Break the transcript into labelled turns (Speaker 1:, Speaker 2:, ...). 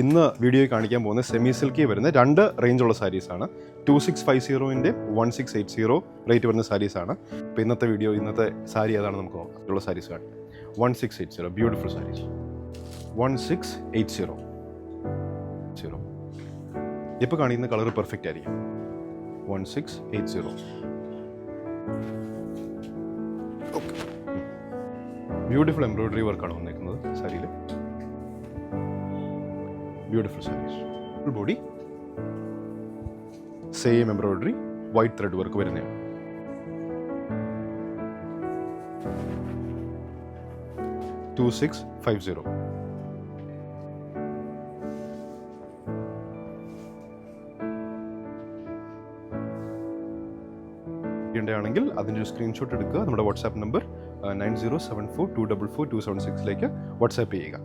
Speaker 1: ഇന്ന് വീഡിയോയിൽ കാണിക്കാൻ പോകുന്ന സെമി സിൽക്കി വരുന്ന 2 റേഞ്ചുള്ള സാരീസാണ്. 2650 1680 റേറ്റ് വരുന്ന സാരീസാണ്. അപ്പോൾ ഇന്നത്തെ സാരി ഏതാണ് നമുക്ക് നോക്കാം. ഉള്ള സാരീസ് കാണാം. 1680 ബ്യൂട്ടിഫുൾ സാരീസ്. 1680 ഇപ്പോൾ കാണിക്കുന്ന കളർ പെർഫെക്റ്റ് ആയിരിക്കും. 1680 ബ്യൂട്ടിഫുൾ എംബ്രോയിഡറി വർക്കാണ് വന്നിരിക്കുന്നത് സാരിയിൽ. Beautiful saris. Full body same embroidery white thread work വരുന്നതാണ്. $2650. ആണെങ്കിൽ അതിൻ്റെ ഒരു സ്ക്രീൻഷോട്ട് എടുക്കുക. നമ്മുടെ വാട്സാപ്പ് നമ്പർ 9074244276 വാട്സാപ്പ് ചെയ്യുക.